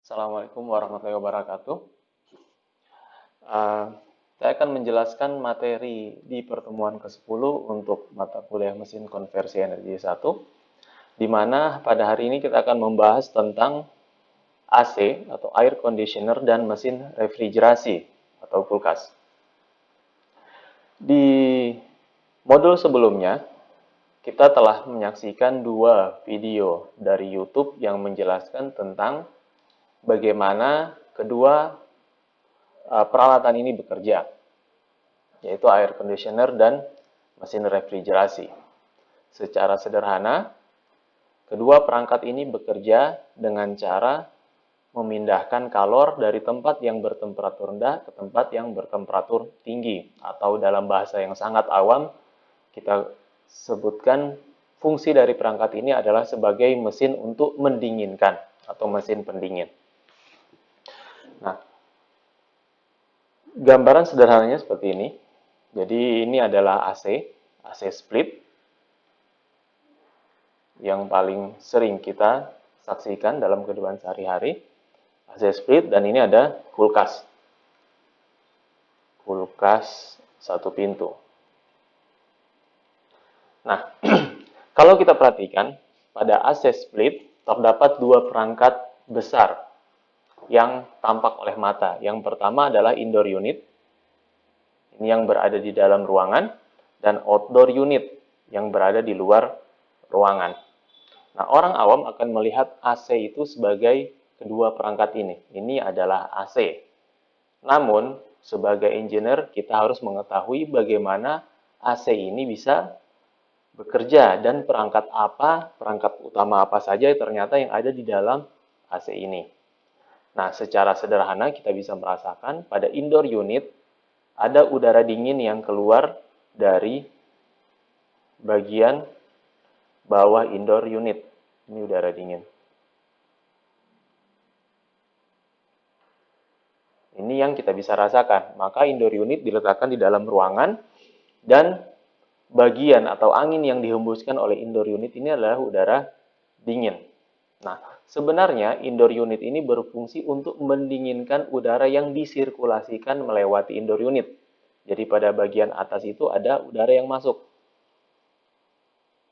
Assalamualaikum warahmatullahi wabarakatuh. Uh, saya akan menjelaskan materi di pertemuan ke-10 untuk mata kuliah mesin konversi energi 1, di mana pada hari ini kita akan membahas tentang AC atau air conditioner dan mesin refrigerasi atau kulkas. Di modul sebelumnya, kita telah menyaksikan dua video dari YouTube yang menjelaskan tentang bagaimana kedua peralatan ini bekerja, yaitu air conditioner dan mesin refrigerasi. Secara sederhana, kedua perangkat ini bekerja dengan cara memindahkan kalor dari tempat yang bertemperatur rendah ke tempat yang bertemperatur tinggi, atau dalam bahasa yang sangat awam, kita sebutkan fungsi dari perangkat ini adalah sebagai mesin untuk mendinginkan atau mesin pendingin. Nah, gambaran sederhananya seperti ini. Jadi ini adalah AC split yang paling sering kita saksikan dalam kehidupan sehari-hari. AC split, dan ini ada kulkas. Kulkas satu pintu. Nah, kalau kita perhatikan, pada AC split terdapat dua perangkat besar yang tampak oleh mata. Yang pertama adalah indoor unit, ini yang berada di dalam ruangan, dan outdoor unit yang berada di luar ruangan. Nah, orang awam akan melihat AC itu sebagai kedua perangkat ini. Ini adalah AC. Namun, sebagai engineer, kita harus mengetahui bagaimana AC ini bisa bekerja dan perangkat utama apa saja ternyata yang ada di dalam AC ini. Nah, secara sederhana kita bisa merasakan pada indoor unit ada udara dingin yang keluar dari bagian bawah indoor unit. Ini udara dingin. Ini yang kita bisa rasakan. Maka indoor unit diletakkan di dalam ruangan, dan bagian atau angin yang dihembuskan oleh indoor unit ini adalah udara dingin. Nah, sebenarnya indoor unit ini berfungsi untuk mendinginkan udara yang disirkulasikan melewati indoor unit. Jadi pada bagian atas itu ada udara yang masuk.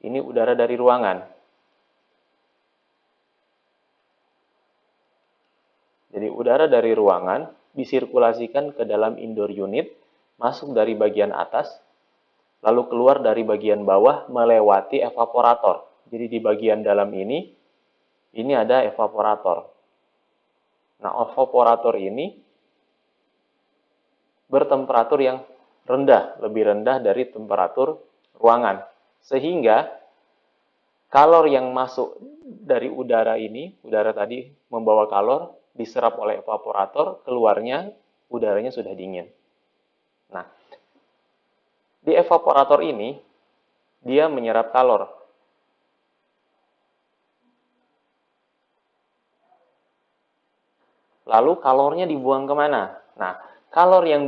Ini udara dari ruangan. Jadi udara dari ruangan disirkulasikan ke dalam indoor unit, masuk dari bagian atas, lalu keluar dari bagian bawah melewati evaporator. Jadi di bagian dalam ini ada evaporator. Nah, evaporator ini bertemperatur yang rendah, lebih rendah dari temperatur ruangan. Sehingga kalor yang masuk dari udara ini, udara tadi membawa kalor, diserap oleh evaporator, keluarnya udaranya sudah dingin. Nah, di evaporator ini, dia menyerap kalor. Lalu kalornya dibuang kemana? Nah, kalor yang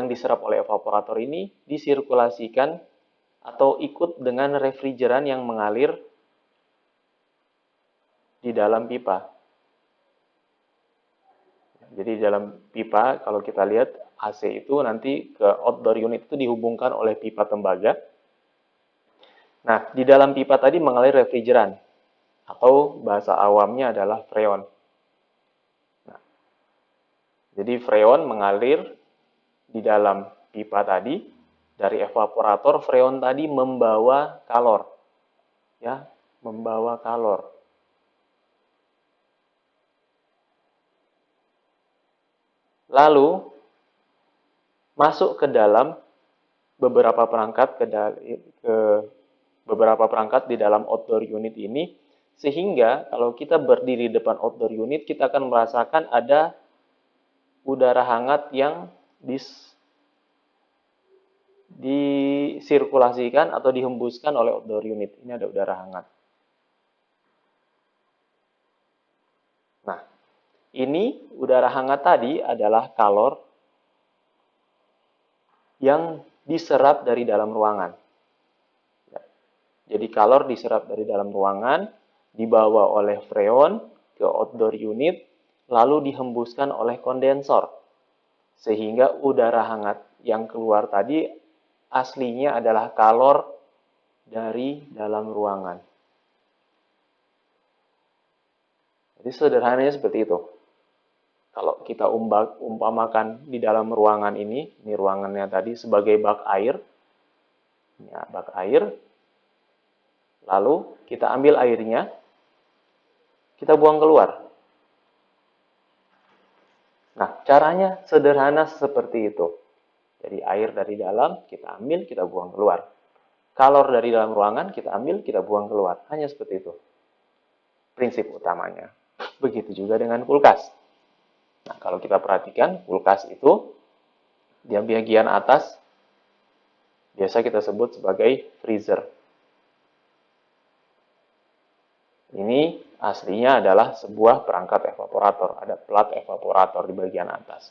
diserap oleh evaporator ini disirkulasikan atau ikut dengan refrigeran yang mengalir di dalam pipa. Jadi di dalam pipa, kalau kita lihat AC itu nanti ke outdoor unit itu dihubungkan oleh pipa tembaga. Nah, di dalam pipa tadi mengalir refrigeran, atau bahasa awamnya adalah freon. Nah, jadi freon mengalir di dalam pipa tadi, dari evaporator freon tadi membawa kalor. Ya, membawa kalor. Lalu masuk ke dalam beberapa perangkat di dalam outdoor unit ini, sehingga kalau kita berdiri di depan outdoor unit, kita akan merasakan ada udara hangat yang disirkulasikan atau dihembuskan oleh outdoor unit. Ini ada udara hangat. Nah, ini udara hangat tadi adalah kalor yang diserap dari dalam ruangan. Jadi kalor diserap dari dalam ruangan, dibawa oleh freon ke outdoor unit, lalu dihembuskan oleh kondensor. Sehingga udara hangat yang keluar tadi aslinya adalah kalor dari dalam ruangan. Jadi sederhananya seperti itu. Kalau kita umpamakan di dalam ruangan ini ruangannya tadi sebagai bak air. Ya, bak air. Lalu kita ambil airnya, kita buang keluar. Nah, caranya sederhana seperti itu. Jadi air dari dalam kita ambil, kita buang keluar. Kalor dari dalam ruangan kita ambil, kita buang keluar. Hanya seperti itu. Prinsip utamanya. Begitu juga dengan kulkas. Nah, kalau kita perhatikan, kulkas itu di bagian atas biasa kita sebut sebagai freezer. Ini aslinya adalah sebuah perangkat evaporator. Ada plat evaporator di bagian atas.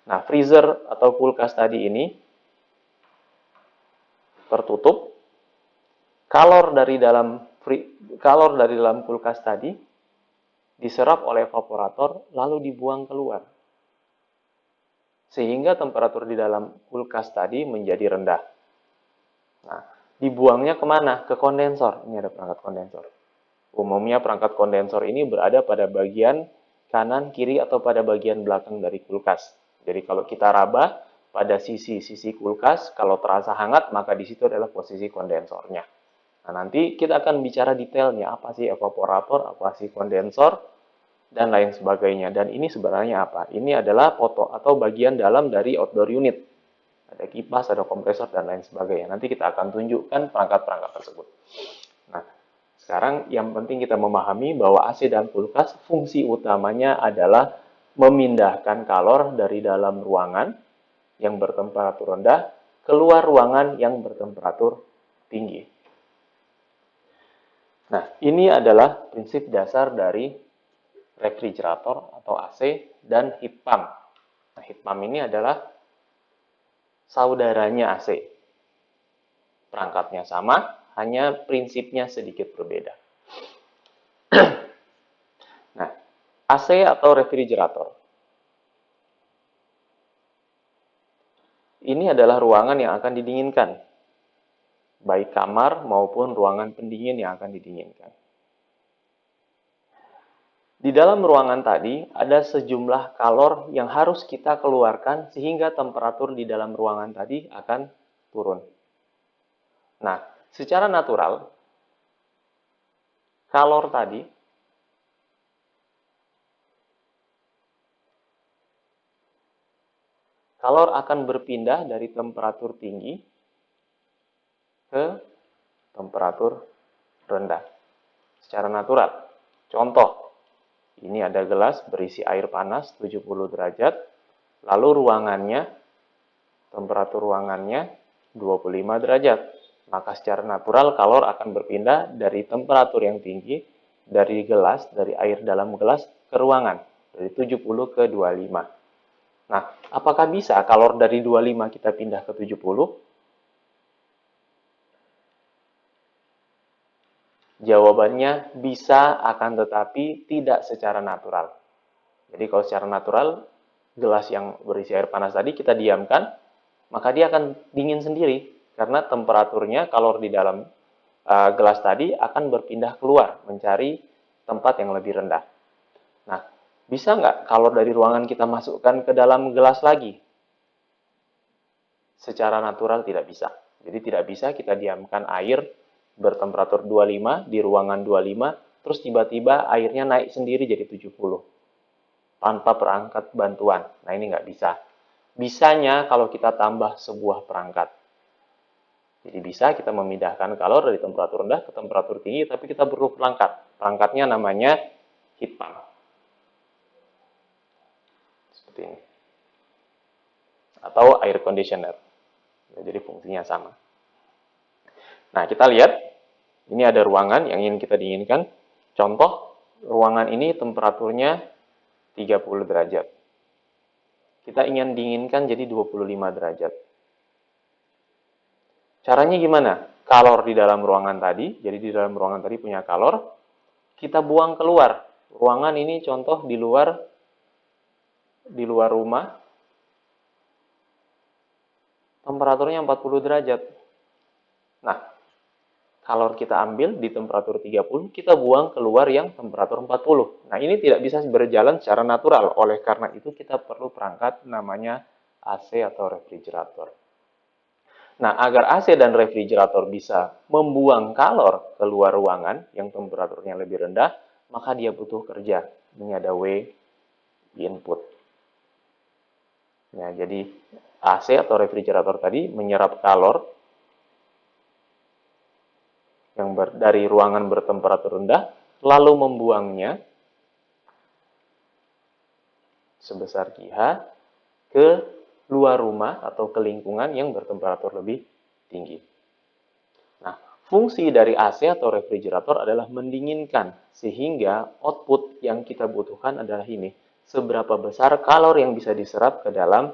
Nah, freezer atau kulkas tadi ini tertutup. Kalor dari dalam kulkas tadi diserap oleh evaporator lalu dibuang keluar. Sehingga temperatur di dalam kulkas tadi menjadi rendah. Nah, dibuangnya kemana? Ke kondensor. Ini ada perangkat kondensor. Umumnya perangkat kondensor ini berada pada bagian kanan, kiri, atau pada bagian belakang dari kulkas. Jadi kalau kita raba pada sisi-sisi kulkas, kalau terasa hangat, maka di situ adalah posisi kondensornya. Nah, nanti kita akan bicara detailnya, apa sih evaporator, apa sih kondensor, dan lain sebagainya. Dan ini sebenarnya apa? Ini adalah foto atau bagian dalam dari outdoor unit. Ada kipas, ada kompresor, dan lain sebagainya. Nanti kita akan tunjukkan perangkat-perangkat tersebut. Nah, sekarang yang penting kita memahami bahwa AC dan kulkas fungsi utamanya adalah memindahkan kalor dari dalam ruangan yang bertemperatur rendah keluar ruangan yang bertemperatur tinggi. Nah, ini adalah prinsip dasar dari refrigerator atau AC dan heat pump. Nah, heat pump ini adalah saudaranya AC. Perangkatnya sama, hanya prinsipnya sedikit berbeda. Nah, AC atau refrigerator. Ini adalah ruangan yang akan didinginkan. Baik kamar maupun ruangan pendingin yang akan didinginkan. Di dalam ruangan tadi ada sejumlah kalor yang harus kita keluarkan sehingga temperatur di dalam ruangan tadi akan turun. Nah, secara natural, kalor tadi akan berpindah dari temperatur tinggi ke temperatur rendah. Secara natural. Contoh, ini ada gelas berisi air panas 70 derajat, lalu temperatur ruangannya 25 derajat. Maka secara natural kalor akan berpindah dari temperatur yang tinggi dari air dalam gelas ke ruangan dari 70 ke 25. Nah, apakah bisa kalor dari 25 kita pindah ke 70? Jawabannya bisa, akan tetapi tidak secara natural. Jadi kalau secara natural, gelas yang berisi air panas tadi kita diamkan, maka dia akan dingin sendiri. Karena temperaturnya, kalor di dalam gelas tadi akan berpindah keluar, mencari tempat yang lebih rendah. Nah, bisa nggak kalor dari ruangan kita masukkan ke dalam gelas lagi? Secara natural tidak bisa. Jadi tidak bisa kita diamkan air bertemperatur 25 di ruangan 25, terus tiba-tiba airnya naik sendiri jadi 70. Tanpa perangkat bantuan. Nah, ini nggak bisa. Bisanya kalau kita tambah sebuah perangkat. Jadi bisa kita memindahkan kalor dari temperatur rendah ke temperatur tinggi, tapi kita perlu perangkat. Perangkatnya namanya heat pump. Seperti ini. Atau air conditioner. Jadi fungsinya sama. Nah, kita lihat. Ini ada ruangan yang ingin kita dinginkan. Contoh, ruangan ini temperaturnya 30 derajat. Kita ingin dinginkan jadi 25 derajat. Caranya gimana? Kalor di dalam ruangan tadi, jadi di dalam ruangan tadi punya kalor, kita buang keluar. Ruangan ini contoh di luar di luar rumah, temperaturnya 40 derajat. Nah, kalor kita ambil di temperatur 30, kita buang keluar yang temperatur 40. Nah, ini tidak bisa berjalan secara natural. Oleh karena itu, kita perlu perangkat namanya AC atau refrigerator. Nah, agar AC dan refrigerator bisa membuang kalor keluar ruangan yang temperaturnya lebih rendah, maka dia butuh kerja. Ini ada W di input. Nah, jadi AC atau refrigerator tadi menyerap kalor yang dari ruangan bertemperatur rendah, lalu membuangnya sebesar QH ke luar rumah atau ke lingkungan yang bertemperatur lebih tinggi. Nah, fungsi dari AC atau refrigerator adalah mendinginkan, sehingga output yang kita butuhkan adalah ini, seberapa besar kalor yang bisa diserap ke dalam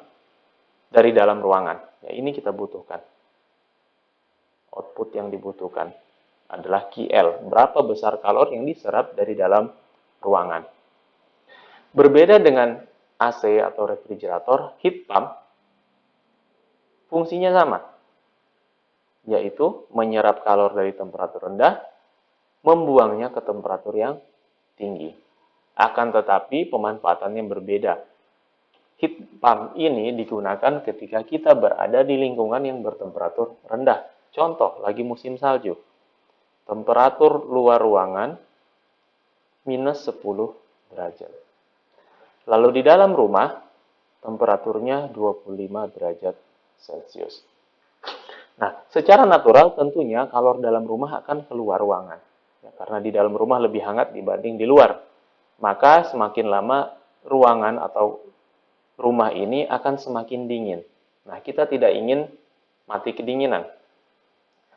dari dalam ruangan. Ya, ini kita butuhkan. Output yang dibutuhkan adalah QL, berapa besar kalor yang diserap dari dalam ruangan. Berbeda dengan AC atau refrigerator, heat pump fungsinya sama, yaitu menyerap kalor dari temperatur rendah, membuangnya ke temperatur yang tinggi. Akan tetapi pemanfaatannya berbeda. Heat pump ini digunakan ketika kita berada di lingkungan yang bertemperatur rendah. Contoh, lagi musim salju. Temperatur luar ruangan minus 10 derajat. Lalu di dalam rumah, temperaturnya 25 derajat Celcius. Nah, secara natural tentunya kalor dalam rumah akan keluar ruangan. Ya, karena di dalam rumah lebih hangat dibanding di luar. Maka semakin lama ruangan atau rumah ini akan semakin dingin. Nah, kita tidak ingin mati kedinginan.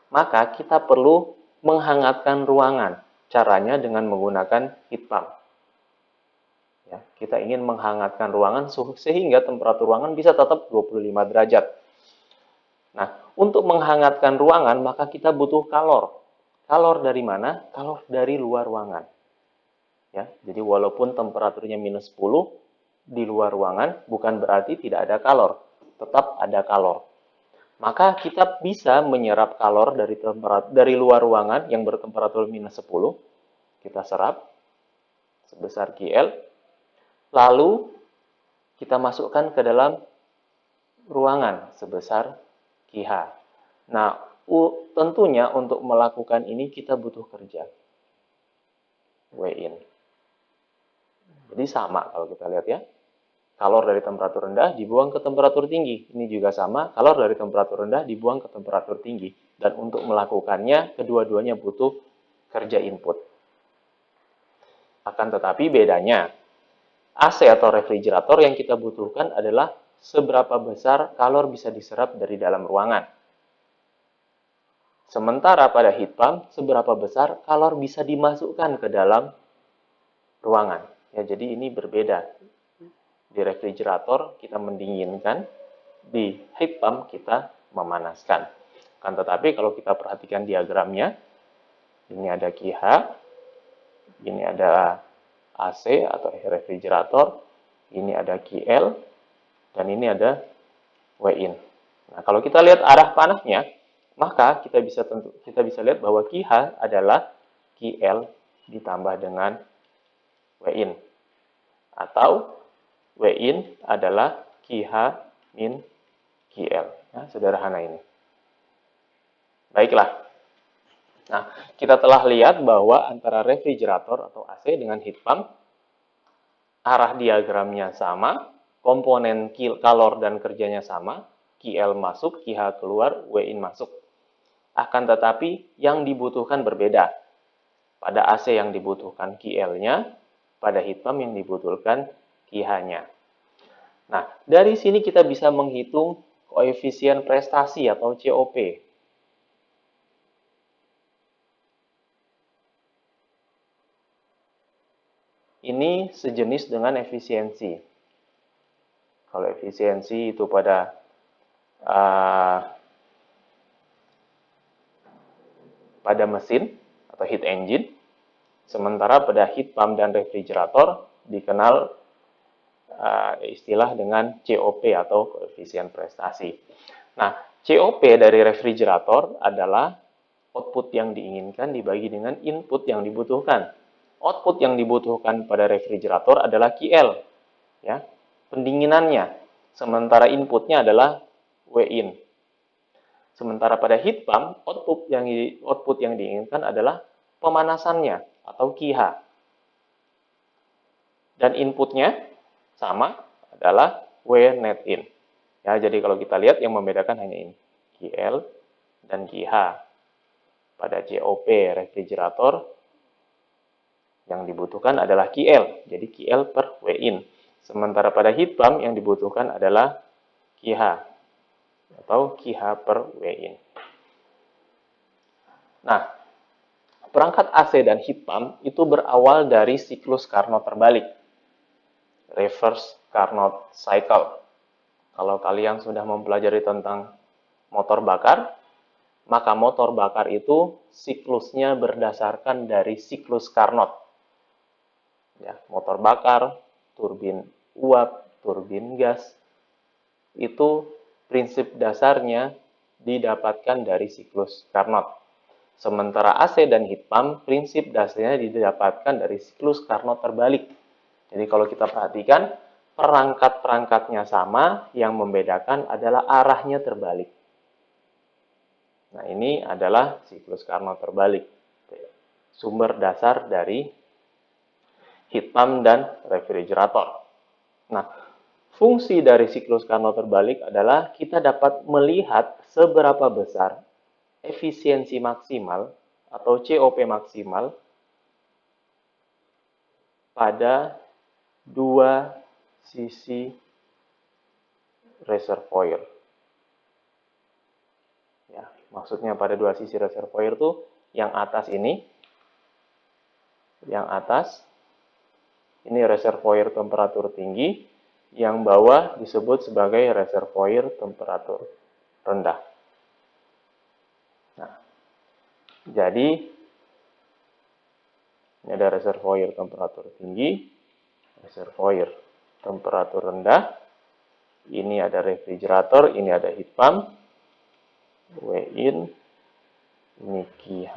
Maka kita perlu menghangatkan ruangan. Caranya dengan menggunakan heat pump. Ya, kita ingin menghangatkan ruangan sehingga temperatur ruangan bisa tetap 25 derajat. Nah, untuk menghangatkan ruangan maka kita butuh kalor. Kalor dari mana? Kalor dari luar ruangan. Ya, jadi walaupun temperaturnya minus 10 di luar ruangan bukan berarti tidak ada kalor. Tetap ada kalor. Maka kita bisa menyerap kalor dari luar ruangan yang bertemperatur minus 10. Kita serap sebesar QL. Lalu kita masukkan ke dalam ruangan sebesar QH. Nah, tentunya untuk melakukan ini kita butuh kerja. W in. Jadi sama kalau kita lihat ya. Kalor dari temperatur rendah dibuang ke temperatur tinggi. Ini juga sama, kalor dari temperatur rendah dibuang ke temperatur tinggi. Dan untuk melakukannya, kedua-duanya butuh kerja input. Akan tetapi bedanya, AC atau refrigerator yang kita butuhkan adalah seberapa besar kalor bisa diserap dari dalam ruangan. Sementara pada heat pump, seberapa besar kalor bisa dimasukkan ke dalam ruangan. Ya, jadi ini berbeda. Di refrigerator kita mendinginkan, di heat pump kita memanaskan. Kan tetapi kalau kita perhatikan diagramnya, ini ada QH, ini ada AC atau refrigerator, ini ada QL, dan ini ada W in. Nah, kalau kita lihat arah panahnya, maka kita bisa lihat bahwa QH adalah QL ditambah dengan W in. Atau W in adalah QH min QL. Nah, sederhana ini. Baiklah. Nah, kita telah lihat bahwa antara refrigerator atau AC dengan heat pump, arah diagramnya sama, komponen kalor dan kerjanya sama, QL masuk, QH keluar, W in masuk. Akan tetapi yang dibutuhkan berbeda. Pada AC yang dibutuhkan QL-nya, pada heat pump yang dibutuhkan QH-nya. Nah, dari sini kita bisa menghitung koefisien prestasi atau COP. Ini sejenis dengan efisiensi. Kalau efisiensi itu pada mesin atau heat engine, sementara pada heat pump dan refrigerator dikenal istilah dengan COP atau koefisien prestasi. Nah, COP dari refrigerator adalah output yang diinginkan dibagi dengan input yang dibutuhkan. Output yang dibutuhkan pada refrigerator adalah QL, ya, pendinginannya. Sementara inputnya adalah W-in. Sementara pada heat pump, output yang diinginkan adalah pemanasannya atau QH. Dan inputnya sama adalah W net in. Ya, jadi kalau kita lihat yang membedakan hanya ini, QL dan QH. Pada COP refrigerator yang dibutuhkan adalah QL, jadi QL per W in. Sementara pada heat pump yang dibutuhkan adalah QH atau QH per W in. Nah, perangkat AC dan heat pump itu berawal dari siklus Carnot terbalik, reverse Carnot cycle. Kalau kalian sudah mempelajari tentang motor bakar, maka motor bakar itu siklusnya berdasarkan dari siklus Carnot. Ya, motor bakar, turbin uap, turbin gas, itu prinsip dasarnya didapatkan dari siklus Carnot. Sementara AC dan heat pump, prinsip dasarnya didapatkan dari siklus Carnot terbalik. Jadi kalau kita perhatikan, perangkat-perangkatnya sama, yang membedakan adalah arahnya terbalik. Nah, ini adalah siklus Carnot terbalik. Sumber dasar dari heat pump dan refrigerator. Nah, fungsi dari siklus Carnot terbalik adalah kita dapat melihat seberapa besar efisiensi maksimal atau COP maksimal pada dua sisi reservoir. Ya, maksudnya pada dua sisi reservoir itu yang atas ini, ini reservoir temperatur tinggi, yang bawah disebut sebagai reservoir temperatur rendah. Nah, jadi ini ada reservoir temperatur tinggi, reservoir temperatur rendah, ini ada refrigerator, ini ada heat pump, W-in, ini QH,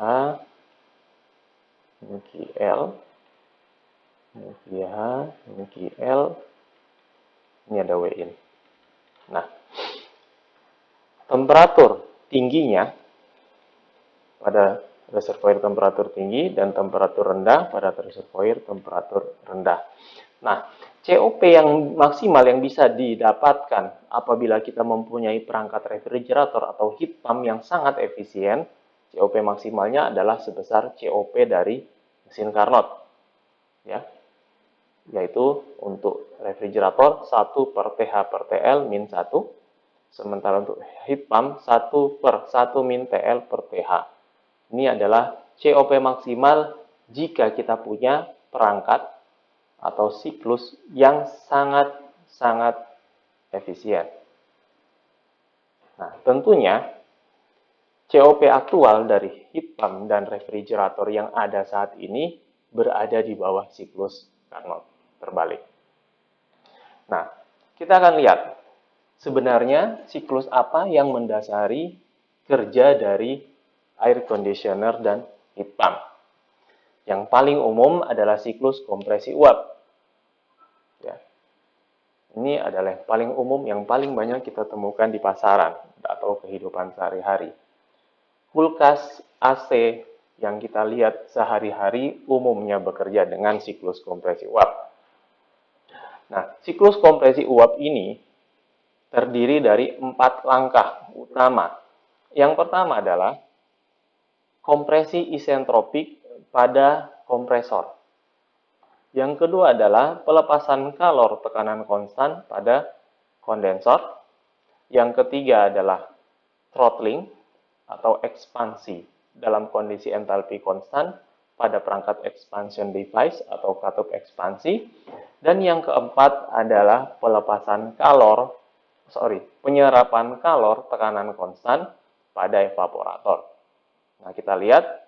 ini QL, ini QH, ini QL, ini ada W-in. Nah, temperatur tingginya pada reservoir temperatur tinggi dan temperatur rendah pada reservoir temperatur rendah. Nah, COP yang maksimal yang bisa didapatkan apabila kita mempunyai perangkat refrigerator atau heat pump yang sangat efisien, COP maksimalnya adalah sebesar COP dari mesin Carnot. Ya, yaitu untuk refrigerator 1 per TH per TL min 1, sementara untuk heat pump 1 per 1 min TL per TH. Ini adalah COP maksimal jika kita punya perangkat atau siklus yang sangat-sangat efisien. Nah, tentunya COP aktual dari heat pump dan refrigerator yang ada saat ini berada di bawah siklus Carnot terbalik. Nah, kita akan lihat sebenarnya siklus apa yang mendasari kerja dari air conditioner dan heat pump. Yang paling umum adalah siklus kompresi uap. Ya. Ini adalah yang paling umum, yang paling banyak kita temukan di pasaran atau kehidupan sehari-hari. Kulkas AC yang kita lihat sehari-hari umumnya bekerja dengan siklus kompresi uap. Nah, siklus kompresi uap ini terdiri dari 4 langkah utama. Yang pertama adalah kompresi isentropik pada kompresor. Yang kedua adalah pelepasan kalor tekanan konstan pada kondensor. Yang ketiga adalah throttling atau ekspansi dalam kondisi entalpi konstan pada perangkat expansion device atau katup ekspansi. Dan yang keempat adalah penyerapan kalor tekanan konstan pada evaporator. Nah, kita lihat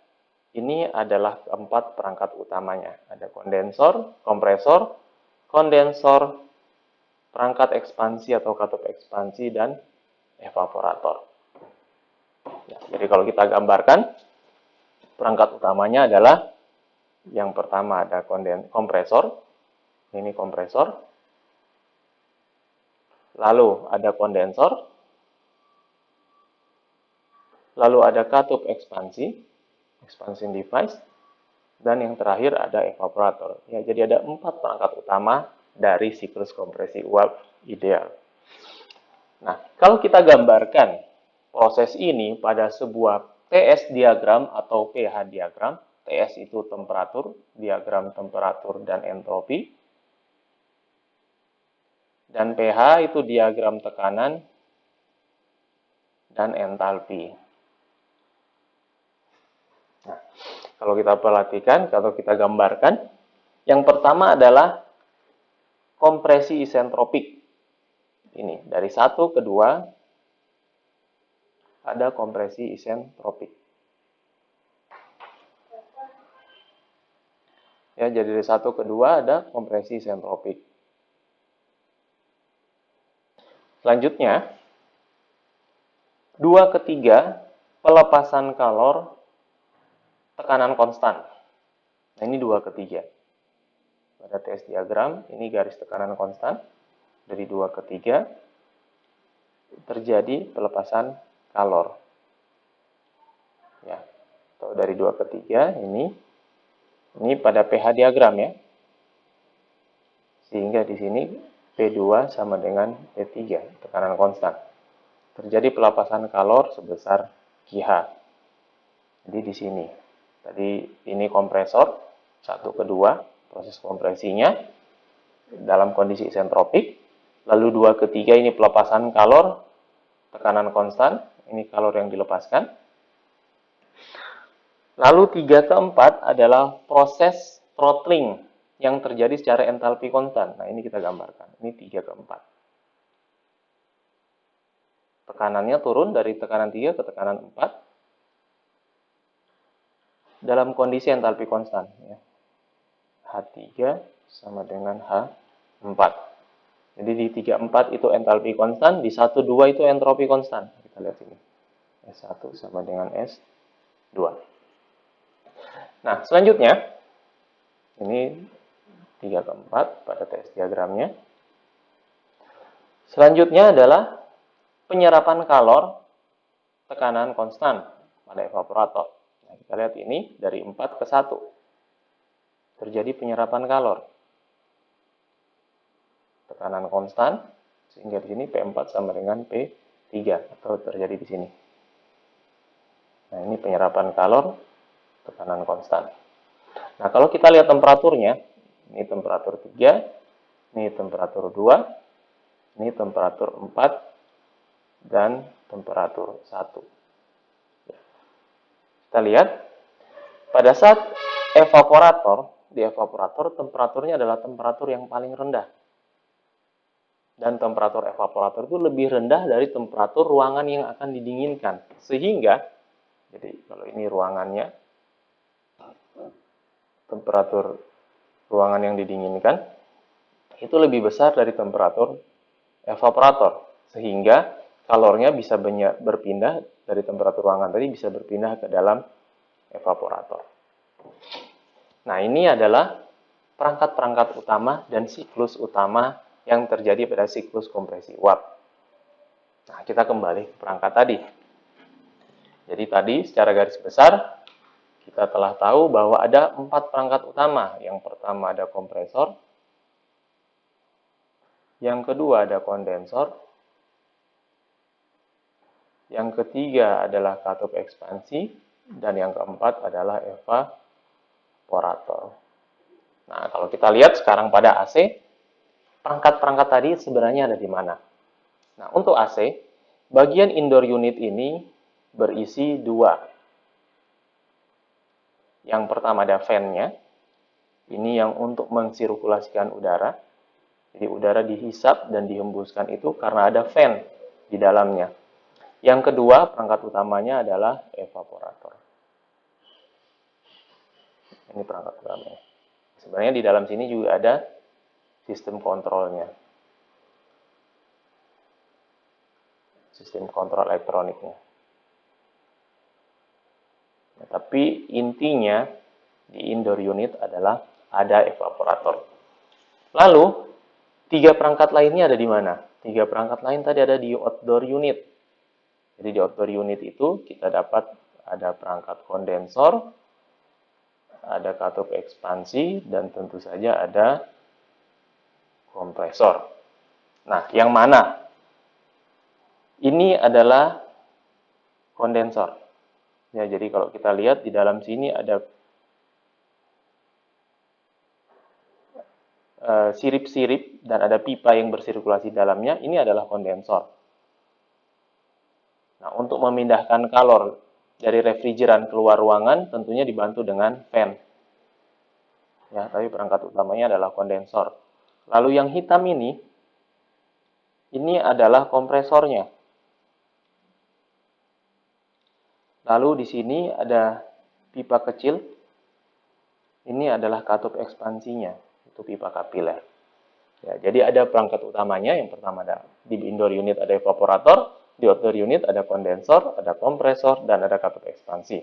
ini adalah keempat perangkat utamanya. Ada kondensor, kompresor, kondensor, perangkat ekspansi atau katup ekspansi, dan evaporator. Ya, jadi kalau kita gambarkan, perangkat utamanya adalah yang pertama ada kompresor, ini kompresor, lalu ada kondensor, lalu ada katup ekspansi, expansion device, dan yang terakhir ada evaporator. Ya, jadi ada 4 perangkat utama dari siklus kompresi uap ideal. Nah, kalau kita gambarkan proses ini pada sebuah TS diagram atau pH diagram, TS itu temperatur, diagram temperatur dan entropi, dan pH itu diagram tekanan dan entalpi. Nah, kalau kita perhatikan, kalau kita gambarkan, yang pertama adalah kompresi isentropik. Ini, dari 1 ke 2, ada kompresi isentropik. Ya, jadi dari 1 ke 2 ada kompresi isentropik. Selanjutnya, 2 ke 3, pelepasan kalor tekanan konstan. Nah, ini 2 ke 3. Pada TS diagram, ini garis tekanan konstan. Dari 2 ke 3, terjadi pelepasan kalor. Ya, atau dari 2 ke 3, ini pada pH diagram ya. Sehingga di sini P2 sama dengan P3, tekanan konstan. Terjadi pelepasan kalor sebesar QH. Jadi di sini. Tadi ini kompresor, 1 ke 2, proses kompresinya dalam kondisi isentropik. Lalu 2 ke 3 ini pelepasan kalor, tekanan konstan, ini kalor yang dilepaskan. Lalu 3 ke 4 adalah proses throttling yang terjadi secara entalpi konstan. Nah, ini kita gambarkan. Ini 3 ke 4. Tekanannya turun dari tekanan 3 ke tekanan 4 dalam kondisi entalpi konstan. Ya. H3 sama dengan H4. Jadi di 3, 4 itu entalpi konstan, di 1, 2 itu entropi konstan. Kita lihat ini. S1 sama dengan S2. Nah, selanjutnya, ini 3 ke 4 pada TS diagramnya. Selanjutnya adalah penyerapan kalor tekanan konstan pada evaporator. Nah, kita lihat ini dari 4 ke 1. Terjadi penyerapan kalor. Tekanan konstan, sehingga di sini P4 sama dengan P3, atau terjadi di sini. Nah, ini penyerapan kalor, tekanan konstan. Nah, kalau kita lihat temperaturnya, ini temperatur 3, ini temperatur 2, ini temperatur 4, dan temperatur 1. Kita lihat, pada saat evaporator, di evaporator temperaturnya adalah temperatur yang paling rendah. Dan temperatur evaporator itu lebih rendah dari temperatur ruangan yang akan didinginkan. Sehingga, jadi kalau ini ruangannya, temperatur ruangan yang didinginkan, itu lebih besar dari temperatur evaporator. Sehingga kalornya bisa berpindah dari temperatur ruangan tadi, bisa berpindah ke dalam evaporator. Nah, ini adalah perangkat-perangkat utama dan siklus utama yang terjadi pada siklus kompresi uap. Nah, kita kembali ke perangkat tadi. Jadi tadi secara garis besar, kita telah tahu bahwa ada 4 perangkat utama. Yang pertama ada kompresor, yang kedua ada kondensor, yang ketiga adalah katup ekspansi, dan yang keempat adalah evaporator. Nah, kalau kita lihat sekarang pada AC, perangkat-perangkat tadi sebenarnya ada di mana? Nah, untuk AC, bagian indoor unit ini berisi 2. Yang pertama ada fan-nya. Ini yang untuk mensirkulasikan udara. Jadi udara dihisap dan dihembuskan itu karena ada fan di dalamnya. Yang kedua, perangkat utamanya adalah evaporator. Ini perangkat utamanya. Sebenarnya di dalam sini juga ada sistem kontrolnya. sistem kontrol elektroniknya. Nah, tapi intinya di indoor unit adalah ada evaporator. Lalu, 3 perangkat lainnya ada di mana? 3 perangkat lain tadi ada di outdoor unit. Jadi di outdoor unit itu kita dapat ada perangkat kondensor, ada katup ekspansi, dan tentu saja ada kompresor. Nah, yang mana? Ini adalah kondensor. Ya, jadi kalau kita lihat di dalam sini ada sirip-sirip dan ada pipa yang bersirkulasi dalamnya. Ini adalah kondensor. Nah, untuk memindahkan kalor dari refrigeran keluar ruangan tentunya dibantu dengan fan. Ya, tapi perangkat utamanya adalah kondensor. Lalu yang hitam ini adalah kompresornya. Lalu di sini ada pipa kecil. Ini adalah katup ekspansinya, itu pipa kapiler. Ya, jadi ada perangkat utamanya. Yang pertama ada di indoor unit ada evaporator, di outdoor unit ada kondensor, ada kompresor, dan ada katup ekspansi.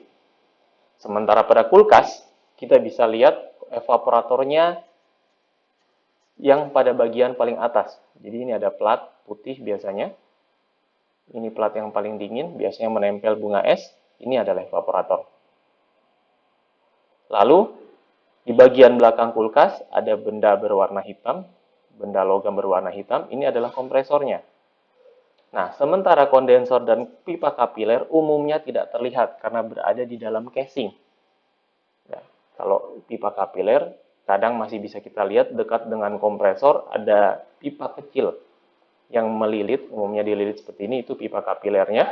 Sementara pada kulkas, kita bisa lihat evaporatornya yang pada bagian paling atas. Jadi ini ada plat putih biasanya. Ini plat yang paling dingin, biasanya menempel bunga es. Ini adalah evaporator. Lalu, di bagian belakang kulkas ada benda berwarna hitam, benda logam berwarna hitam. Ini adalah kompresornya. Nah, sementara kondensor dan pipa kapiler umumnya tidak terlihat karena berada di dalam casing. Ya, kalau pipa kapiler, kadang masih bisa kita lihat dekat dengan kompresor ada pipa kecil yang melilit, umumnya dililit seperti ini, itu pipa kapilernya.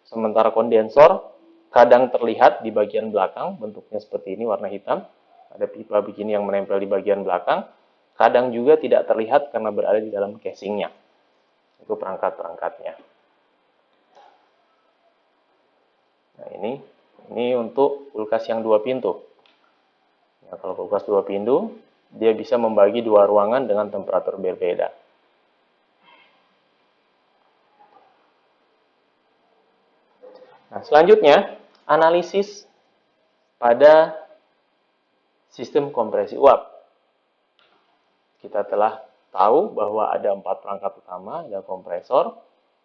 Sementara kondensor kadang terlihat di bagian belakang, bentuknya seperti ini, warna hitam. Ada pipa begini yang menempel di bagian belakang. Kadang juga tidak terlihat karena berada di dalam casingnya. Itu perangkat-perangkatnya. Nah, ini untuk kulkas yang 2 pintu. Ya, kalau kulkas 2 pintu, dia bisa membagi 2 ruangan dengan temperatur berbeda. Nah, selanjutnya, analisis pada sistem kompresi uap. Kita telah tahu bahwa ada 4 perangkat utama, ada kompresor,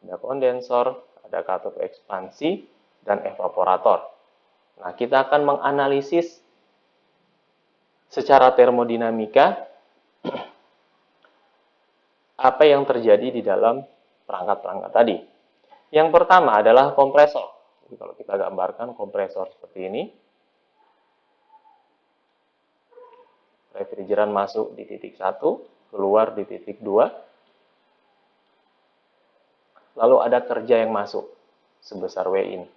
ada kondensor, ada katup ekspansi, dan evaporator. Nah, kita akan menganalisis secara termodinamika apa yang terjadi di dalam perangkat-perangkat tadi. Yang pertama adalah kompresor. Jadi kalau kita gambarkan kompresor seperti ini, refrigeran masuk di titik 1, keluar di titik 2, lalu ada kerja yang masuk sebesar W in.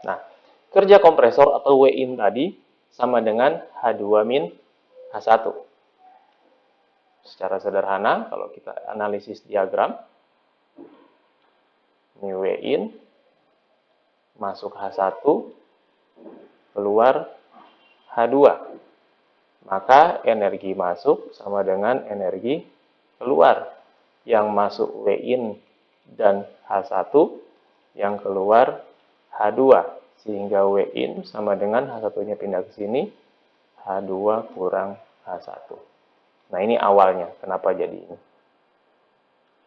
Nah, kerja kompresor atau W in tadi sama dengan H2-H1. Secara sederhana, kalau kita analisis diagram, ini W-in, masuk H1, keluar H2. Maka energi masuk sama dengan energi keluar. Yang masuk W-in dan H1, yang keluar H2. Sehingga W-in sama dengan H1-nya pindah ke sini, H2 kurang H1. Nah, ini awalnya. Kenapa jadi ini?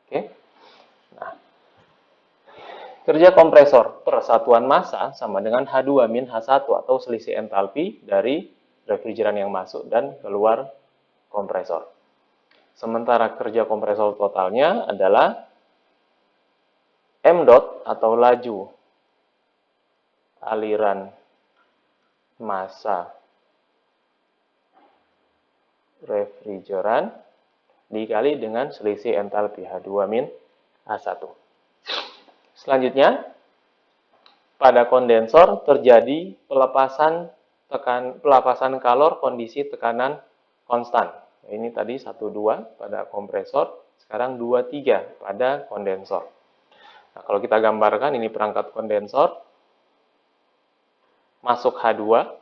Oke. Nah, kerja kompresor per satuan massa sama dengan H2-H1 atau selisih entalpi dari refrigeran yang masuk dan keluar kompresor. Sementara kerja kompresor totalnya adalah M dot atau laju aliran massa refrigeran dikali dengan selisih entalpi H2-H1. Selanjutnya, pada kondensor terjadi pelepasan kalor kondisi tekanan konstan. Ini tadi 1,2 pada kompresor, sekarang 2,3 pada kondensor. Nah, kalau kita gambarkan ini perangkat kondensor, masuk H2,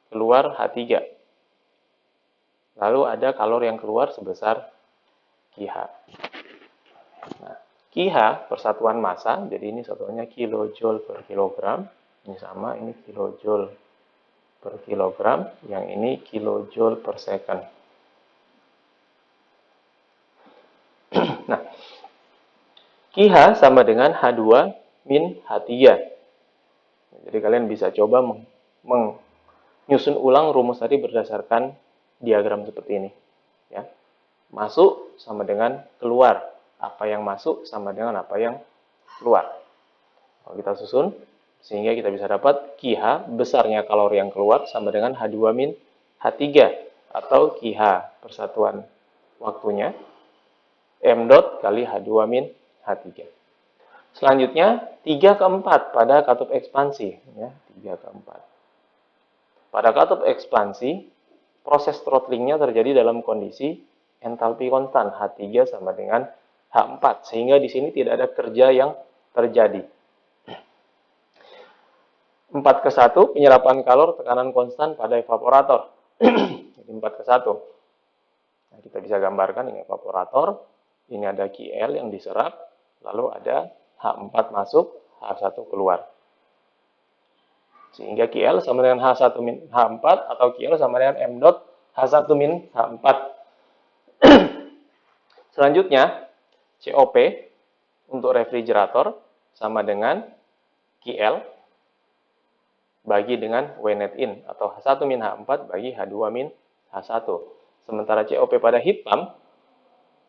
keluar H3. Lalu ada kalor yang keluar sebesar QH. Nah, KiH persatuan massa, jadi ini satuannya kilojoule per kilogram. Ini sama, ini kilojoule per kilogram, yang ini kilojoule per second. Nah, KiH sama dengan H2 min H3. Jadi kalian bisa coba menyusun ulang rumus tadi berdasarkan diagram seperti ini. Ya. Masuk sama dengan keluar. Apa yang masuk sama dengan apa yang keluar. Kalau kita susun, sehingga kita bisa dapat KiH besarnya kalori yang keluar sama dengan H2 min H3. Atau KiH persatuan waktunya M dot kali H2 min H3. Selanjutnya, 3 ke 4 pada katup ekspansi. Ya, 3 ke 4. Pada katup ekspansi, proses throttlingnya terjadi dalam kondisi entalpi konstan H3 sama dengan H4. Sehingga di sini tidak ada kerja yang terjadi. 4 ke 1, penyerapan kalor tekanan konstan pada evaporator. Jadi 4 ke 1. Nah, kita bisa gambarkan ini evaporator. Ini ada KL yang diserap. Lalu ada H4 masuk, H1 keluar. Sehingga KL sama dengan H1 min H4 atau KL sama dengan M dot H1 min H4. Selanjutnya, COP untuk refrigerator sama dengan KL bagi dengan W net in atau H1 min H4 bagi H2 min H1. Sementara COP pada heat pump,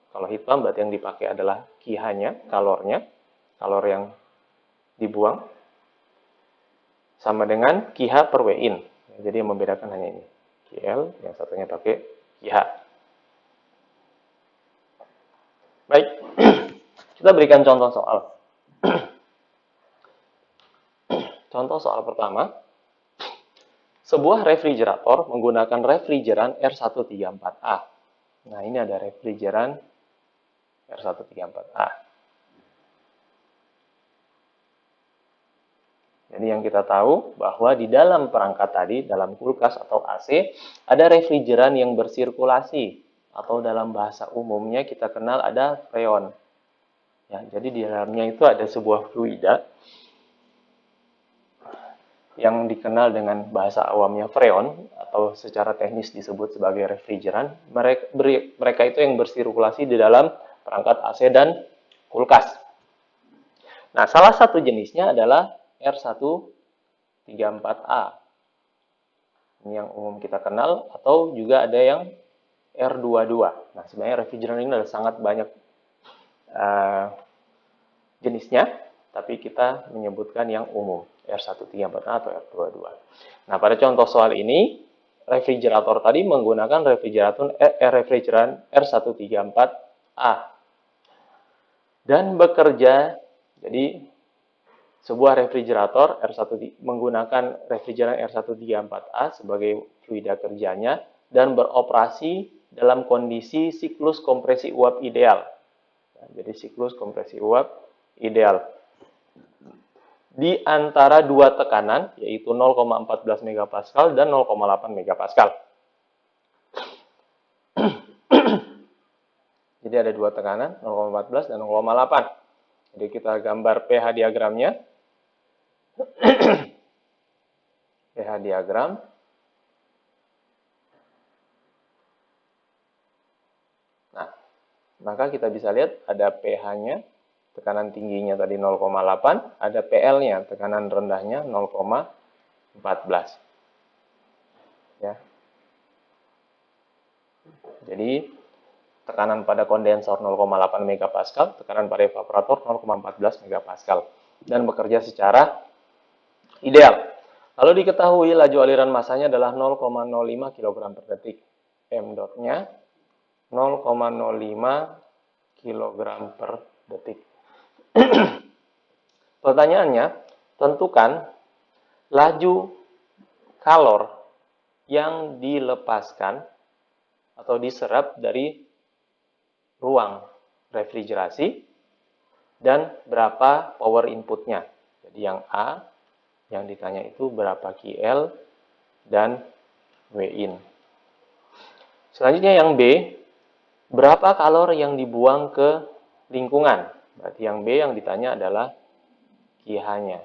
kalau heat pump berarti yang dipakai adalah KiH-nya, kalor yang dibuang, sama dengan KiH per W-in. Jadi yang membedakan hanya ini. KL, yang satunya pakai KiH. Baik, kita berikan contoh soal. Contoh soal pertama. Sebuah refrigerator menggunakan refrigeran R134A. Nah, ini ada refrigeran R134A. Jadi yang kita tahu bahwa di dalam perangkat tadi, dalam kulkas atau AC, ada refrigeran yang bersirkulasi. Atau dalam bahasa umumnya kita kenal ada freon. Ya, jadi di dalamnya itu ada sebuah fluida yang dikenal dengan bahasa awamnya freon, atau secara teknis disebut sebagai refrigeran. Mereka itu yang bersirkulasi di dalam perangkat AC dan kulkas. Nah, salah satu jenisnya adalah R134A. Ini yang umum kita kenal, atau juga ada yang R22. Nah, sebenarnya refrigeran ini ada sangat banyak jenisnya, tapi kita menyebutkan yang umum, R134A atau R22. Nah, pada contoh soal ini, refrigerator tadi menggunakan refrigeran R134A. Dan bekerja, jadi sebuah refrigerator menggunakan refrigeran R134A sebagai fluida kerjanya dan beroperasi dalam kondisi siklus kompresi uap ideal. Nah, jadi siklus kompresi uap ideal di antara dua tekanan, yaitu 0,14 MPa dan 0,8 MPa. Jadi ada dua tekanan, 0,14 dan 0,8. Jadi kita gambar pH diagramnya. pH diagram. Nah, maka kita bisa lihat ada pH-nya, tekanan tingginya tadi 0,8, ada PL-nya, tekanan rendahnya 0,14. Ya. Jadi tekanan pada kondensor 0,8 MPa, tekanan pada evaporator 0,14 MPa, dan bekerja secara ideal. Lalu diketahui laju aliran masanya adalah 0,05 kg per detik. M dot-nya 0,05 kg per detik. Pertanyaannya, tentukan laju kalor yang dilepaskan atau diserap dari ruang refrigerasi dan berapa power inputnya. Jadi yang A, yang ditanya itu berapa KL dan W-in. Selanjutnya yang B, berapa kalor yang dibuang ke lingkungan. Berarti yang B yang ditanya adalah QH-nya.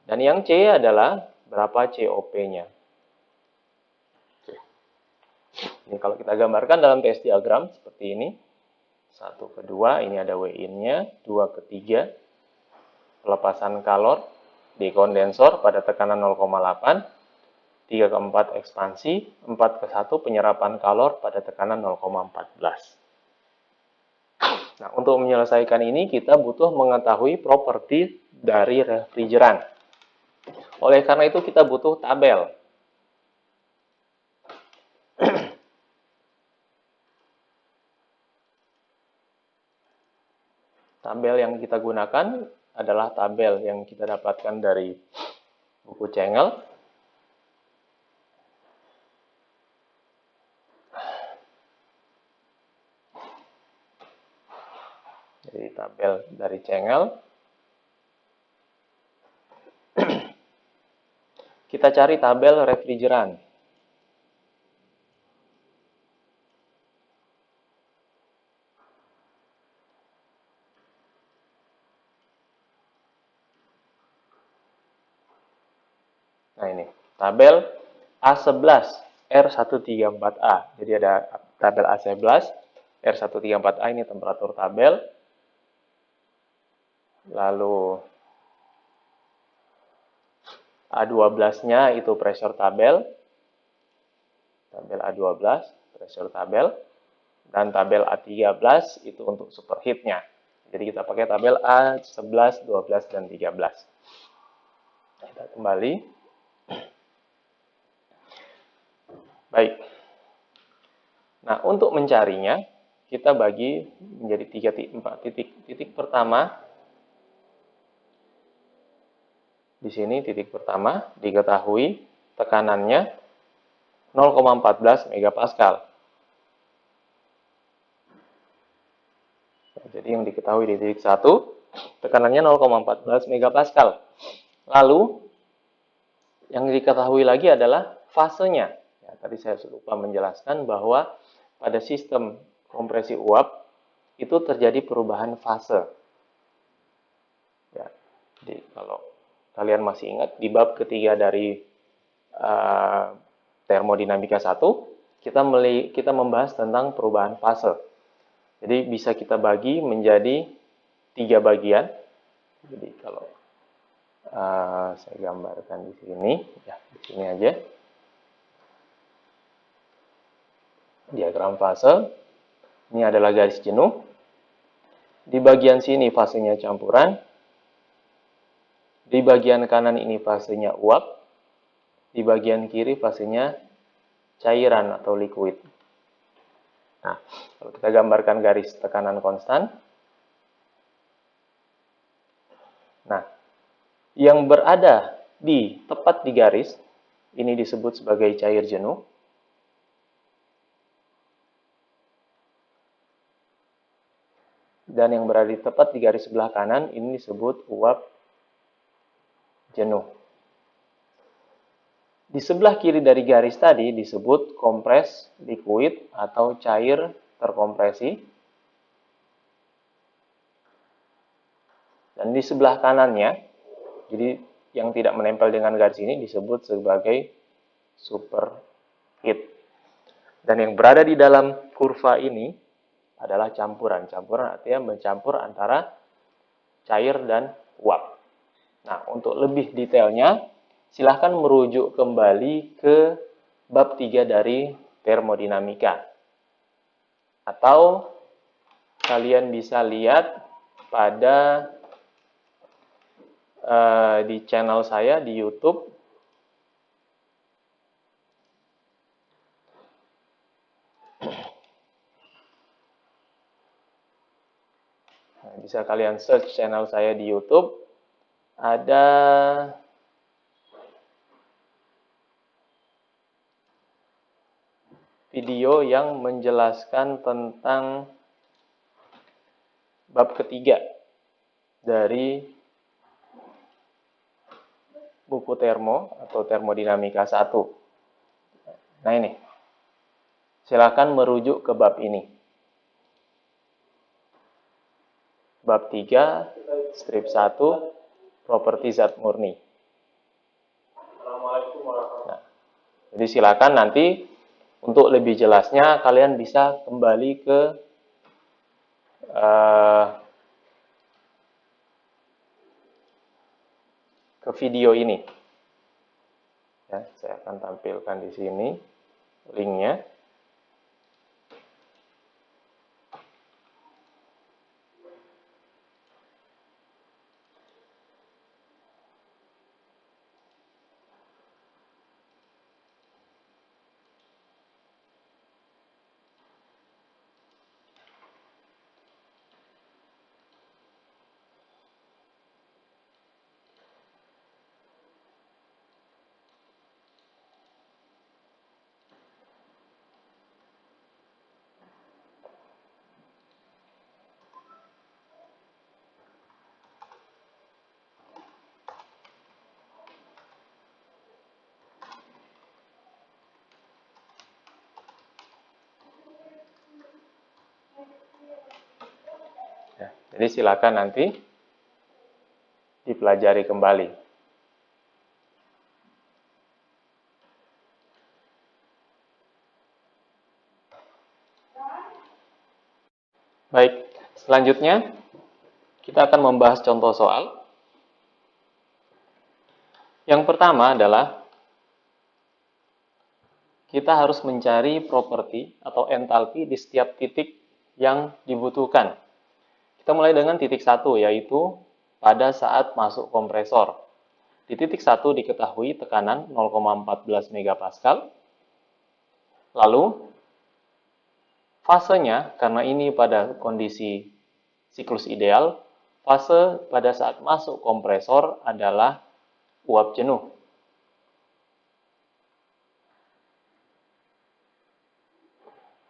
Dan yang C adalah berapa COP-nya. Ini kalau kita gambarkan dalam TS diagram seperti ini. 1 ke 2, ini ada WIN-nya. 2 ke 3, pelepasan kalor di kondensor pada tekanan 0,8. 3 ke 4, ekspansi. 4 ke 1, penyerapan kalor pada tekanan 0,14. Nah, untuk menyelesaikan ini, kita butuh mengetahui properti dari refrigeran. Oleh karena itu, kita butuh tabel. Tabel yang kita gunakan adalah tabel yang kita dapatkan dari buku Cengel. Jadi tabel dari Cengel. Kita cari tabel refrigeran. Nah ini, tabel A11 R134A. Jadi ada tabel A11 R134A, ini temperatur tabel. Lalu A12-nya itu pressure tabel. Tabel A12, pressure tabel. Dan tabel A13 itu untuk superheat-nya. Jadi kita pakai tabel A11, 12, dan 13. Kita kembali. Baik. Nah, untuk mencarinya, kita bagi menjadi 4 titik. Titik pertama, di sini titik pertama, diketahui tekanannya 0,14 megapascal. Nah, jadi yang diketahui di titik 1, tekanannya 0,14 megapascal. Lalu, yang diketahui lagi adalah fasenya. Ya, tadi saya lupa menjelaskan bahwa pada sistem kompresi uap itu terjadi perubahan fase. Ya, jadi kalau kalian masih ingat di bab ketiga dari termodinamika 1, kita membahas tentang perubahan fase. Jadi bisa kita bagi menjadi 3 bagian. Jadi kalau saya gambarkan di sini, ya di sini aja. Diagram fase. Ini adalah garis jenuh. Di bagian sini fasenya campuran. Di bagian kanan ini fasenya uap. Di bagian kiri fasenya cairan atau liquid. Nah, kalau kita gambarkan garis tekanan konstan. Nah, yang berada tepat di garis, ini disebut sebagai cair jenuh. Dan yang berada tepat di garis sebelah kanan, ini disebut uap jenuh. Di sebelah kiri dari garis tadi disebut kompres liquid atau cair terkompresi. Dan di sebelah kanannya, jadi yang tidak menempel dengan garis ini disebut sebagai superheat. Dan yang berada di dalam kurva ini adalah campuran. Campuran artinya mencampur antara cair dan uap. Nah, untuk lebih detailnya, silahkan merujuk kembali ke bab 3 dari termodinamika. Atau kalian bisa lihat pada di channel saya di YouTube. Nah, bisa kalian search channel saya di YouTube. Ada video yang menjelaskan tentang bab ketiga dari buku termo atau termodinamika 1. Nah ini, silakan merujuk ke bab ini. bab 3, strip 1, properti zat murni. Nah, jadi silakan nanti untuk lebih jelasnya kalian bisa kembali ke video ini. Ya, saya akan tampilkan di sini linknya. Ya, jadi silakan nanti dipelajari kembali. Baik, selanjutnya kita akan membahas contoh soal. Yang pertama adalah kita harus mencari properti atau entalpi di setiap titik yang dibutuhkan. Kita mulai dengan titik 1, yaitu pada saat masuk kompresor. Di titik 1 diketahui tekanan 0,14 MPa. Lalu, fasenya, karena ini pada kondisi siklus ideal, fase pada saat masuk kompresor adalah uap jenuh.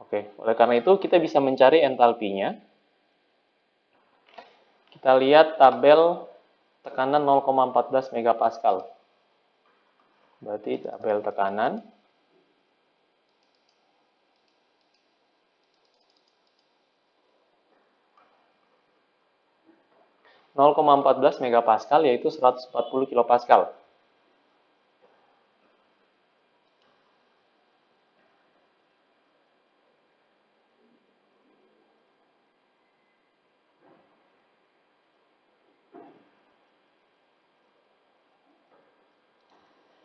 Oke, oleh karena itu kita bisa mencari entalpinya. Kita lihat tabel tekanan 0,14 MPa. Berarti tabel tekanan. Nol koma 14 MPa yaitu 140 kPa.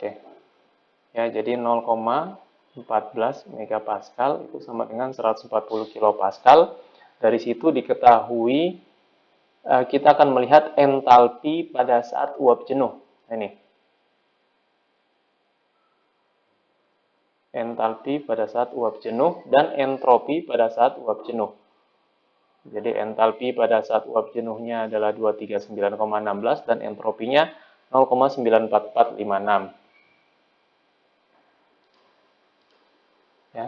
Oke. Ya, jadi 0,14 MPa itu sama dengan 140 kPa. Dari situ diketahui kita akan melihat entalpi pada saat uap jenuh. Ini. Entalpi pada saat uap jenuh dan entropi pada saat uap jenuh. Jadi entalpi pada saat uap jenuhnya adalah 239,16 dan entropinya 0,94456. Ya.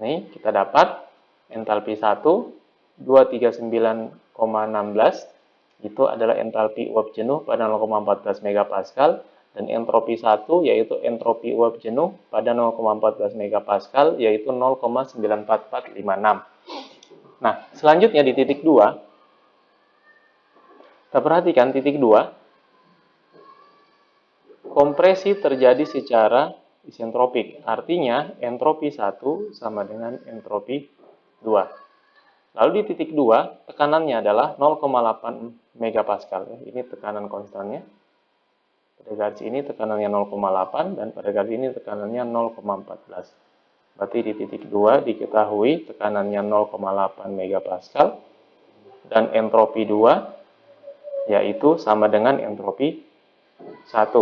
Ini kita dapat entalpi 1 239,16 itu adalah entalpi uap jenuh pada 0,14 MPa dan entropi 1 yaitu entropi uap jenuh pada 0,14 MPa yaitu 0,94456. Nah, selanjutnya di titik 2 kita perhatikan titik 2 kompresi terjadi secara isentropik. Artinya entropi 1 sama dengan entropi 2. Lalu di titik 2 tekanannya adalah 0,8 MPa. Ini tekanan konstannya. Pada garis ini tekanannya 0,8 dan pada garis ini tekanannya 0,14. Berarti di titik 2 diketahui tekanannya 0,8 MPa dan entropi 2 yaitu sama dengan entropi 1.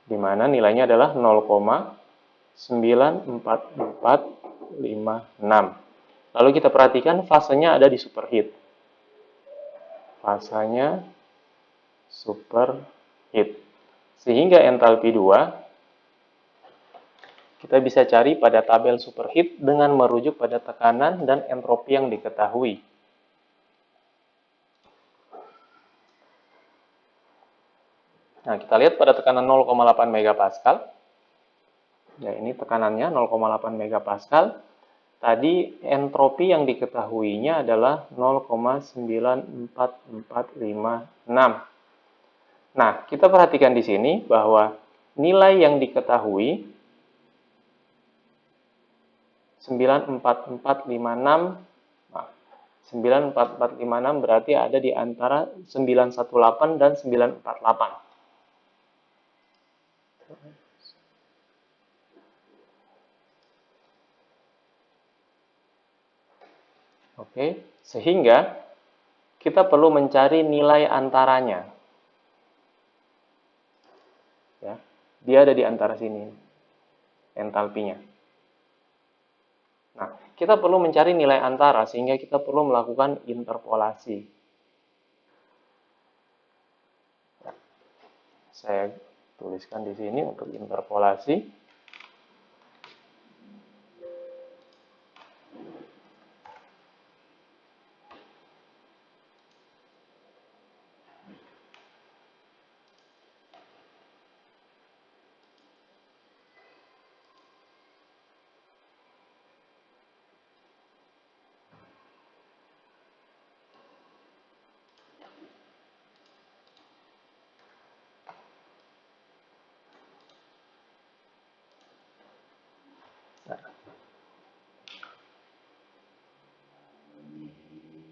Di mana nilainya adalah 0,94456. Lalu kita perhatikan fasenya ada di superheat. Fasanya superheat. Sehingga entalpi 2 kita bisa cari pada tabel superheat dengan merujuk pada tekanan dan entropi yang diketahui. Nah, kita lihat pada tekanan 0,8 MPa. Ya, ini tekanannya 0,8 MPa. Tadi entropi yang diketahuinya adalah 0,94456. Nah, kita perhatikan di sini bahwa nilai yang diketahui 94456, 94456 berarti ada di antara 918 dan 948. Oke, sehingga kita perlu mencari nilai antaranya. Ya, dia ada di antara sini, entalpinya. Nah, kita perlu mencari nilai antara sehingga kita perlu melakukan interpolasi. Saya tuliskan di sini untuk interpolasi.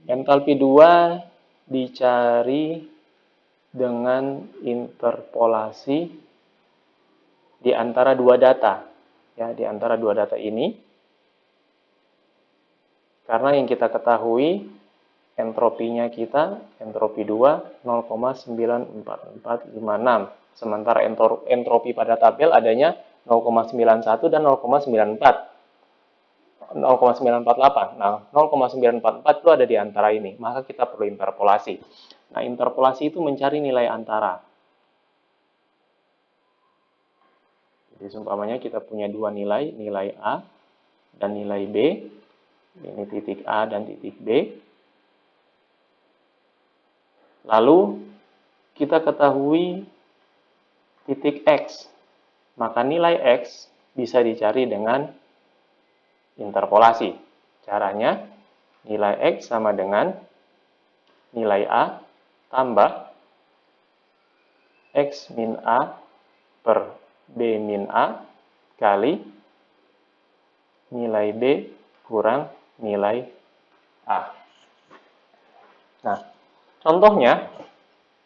Entalpi 2 dicari dengan interpolasi di antara dua data. Ya, di antara dua data ini. Karena yang kita ketahui entropinya kita, entropi 2 0,94456. Sementara entropi pada tabel adanya 0,91 dan 0,94. 0,948. Nah, 0,944 itu ada di antara ini. Maka kita perlu interpolasi. Nah, interpolasi itu mencari nilai antara. Jadi, seumpamanya kita punya dua nilai, nilai A dan nilai B. Ini titik A dan titik B. Lalu, kita ketahui titik X. Maka nilai X bisa dicari dengan interpolasi. Caranya, nilai X sama dengan nilai A tambah X min A per B min A kali nilai B kurang nilai A. Nah, contohnya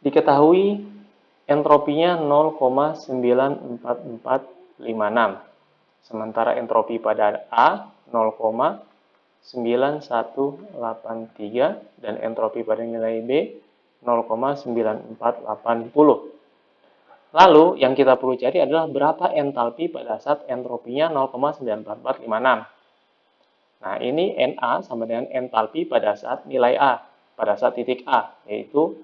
diketahui entropinya 0,94456. Sementara entropi pada A 0,9183 dan entropi pada nilai B 0,9480. Lalu yang kita perlu cari adalah berapa entalpi pada saat entropinya 0,94456. Nah, ini Na sama dengan entalpi pada saat nilai A, pada saat titik A, yaitu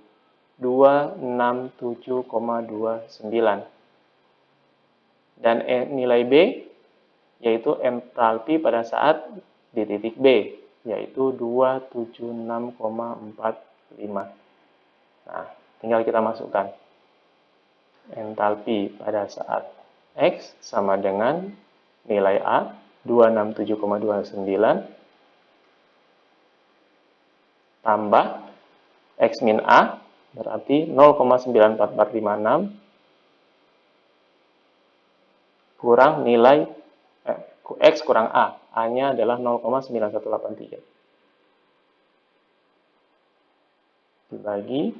267,29. Dan nilai B yaitu entalpi pada saat di titik B, yaitu 276,45. Nah, tinggal kita masukkan. Entalpi pada saat X sama dengan nilai A, 267,29, tambah X min A, berarti 0,94456, kurang nilai X kurang A. A-nya adalah 0,9183. Dibagi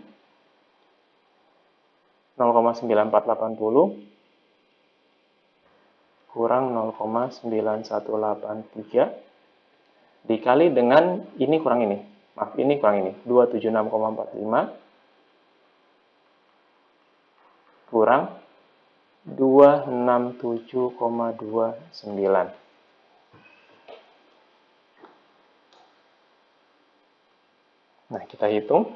0,9480 kurang 0,9183 dikali dengan ini kurang ini. Maaf, ini kurang ini. 276,45 kurang 267,29. Nah, kita hitung.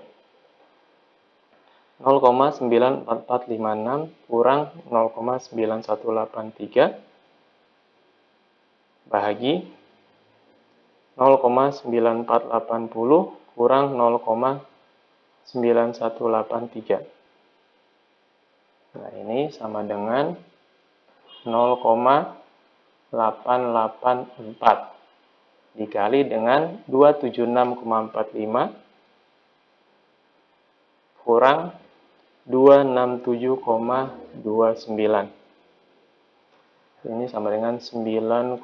0,94456 kurang 0,9183 bahagi 0,9480 kurang 0,9183. Nah, ini sama dengan 0,884. dikali dengan 276,45 kurang 267,29. Ini sama dengan 9,16.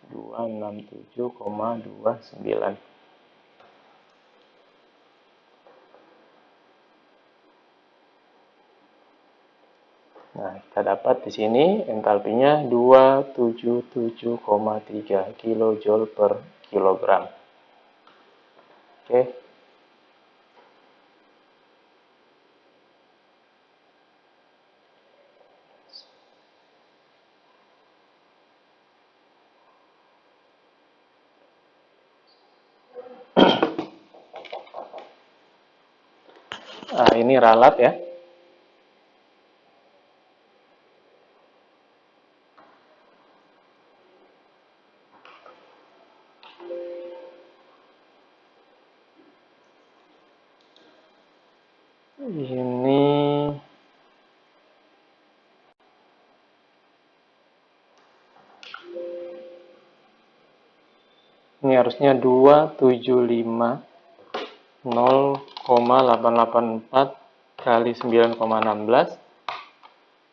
267,29. Nah, kita dapat di sini entalpinya 277,3 kJ per kilogram. Oke. Nah, ini ralat ya. Ini harusnya 275,0,884 kali 9,16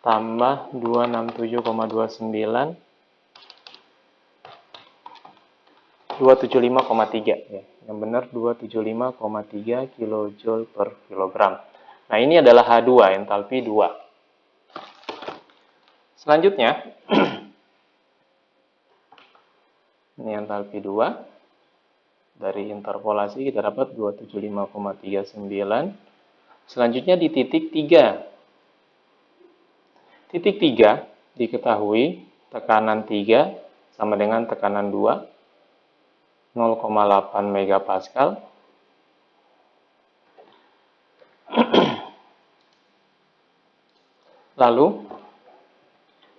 tambah 267,29 275,3 ya. Yang benar 275,3 kJ per kilogram. Nah, ini adalah H2, entalpi 2. Selanjutnya, ini entalpi 2. Dari interpolasi kita dapat 275,39. Selanjutnya di titik 3. Titik 3 diketahui tekanan 3 sama dengan tekanan 2, 0,8 megapascal. Lalu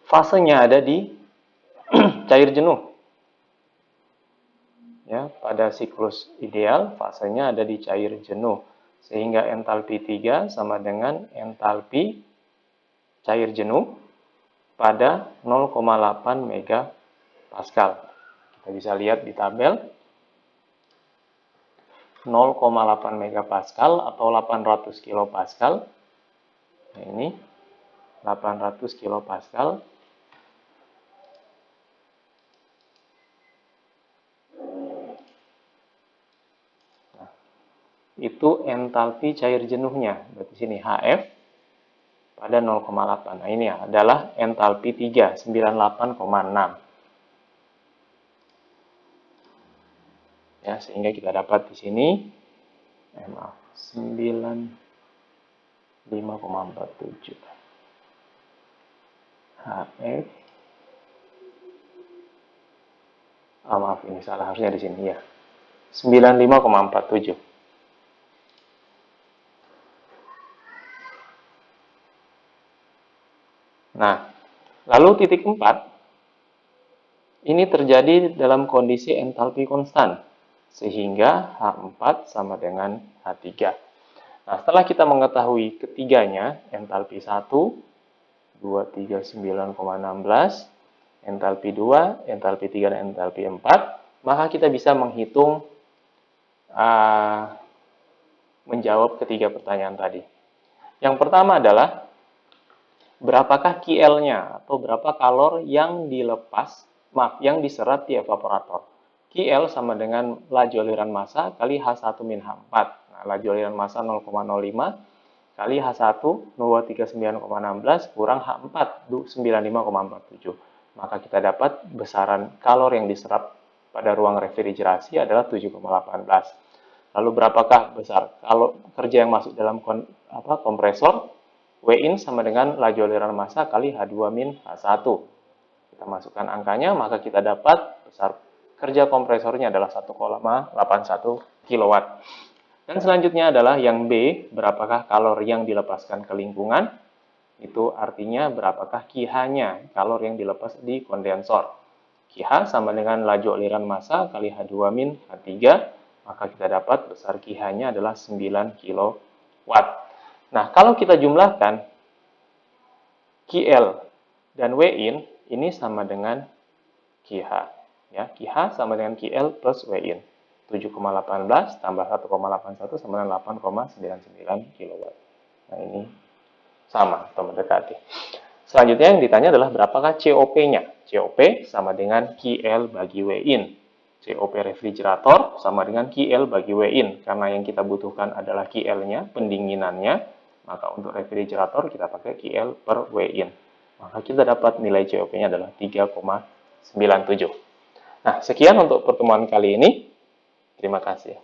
fasenya ada di cair jenuh. Ya, pada siklus ideal fasenya ada di cair jenuh. Sehingga entalpi 3 sama dengan entalpi cair jenuh pada 0,8 megapascal. Kita bisa lihat di tabel 0,8 megapascal atau 800 kilopascal. Nah, ini 800 kilopascal. Nah, itu entalpi cair jenuhnya. Berarti sini HF pada 0,8. Nah, ini adalah entalpi 3, 98,6. Ya, sehingga kita dapat di sini 95,47 HF. Maaf, ini salah, harusnya di sini ya. 95,47. Nah, lalu titik 4 ini terjadi dalam kondisi entalpi konstan, sehingga H4 sama dengan H3. Nah, setelah kita mengetahui ketiganya, entalpi 1, 239,16, entalpi 2, entalpi 3, dan entalpi 4, maka kita bisa menghitung menjawab ketiga pertanyaan tadi. Yang pertama adalah berapakah KL-nya atau berapa kalor yang yang diserap di evaporator. KL sama dengan laju aliran massa kali H1 min H4. Nah, laju aliran massa 0,05 kali H1 239,16 kurang H4 95,47. Maka kita dapat besaran kalor yang diserap pada ruang refrigerasi adalah 7,18. Lalu berapakah besar kalau kerja yang masuk dalam kompresor? W-in sama dengan laju aliran massa kali H2 min H1. Kita masukkan angkanya, maka kita dapat besar kerja kompresornya adalah 1,81 kW. Dan selanjutnya adalah yang B, berapakah kalor yang dilepaskan ke lingkungan? Itu artinya berapakah KH-nya, kalor yang dilepas di kondensor. KH sama dengan laju aliran massa kali H2 min H3, maka kita dapat besar KH-nya adalah 9 kW. Nah, kalau kita jumlahkan KL dan W-in, ini sama dengan QH. Ya, QH sama dengan QL plus Win. 7,18 tambah 1,81 sama dengan 8,99 kW. Nah, ini sama atau mendekati. Selanjutnya yang ditanya adalah berapakah COP-nya? COP sama dengan QL bagi Win. COP refrigerator sama dengan QL bagi Win. Karena yang kita butuhkan adalah QL-nya, pendinginannya, maka untuk refrigerator kita pakai QL per Win. Maka kita dapat nilai COP-nya adalah 3,97. Nah, sekian untuk pertemuan kali ini. Terima kasih.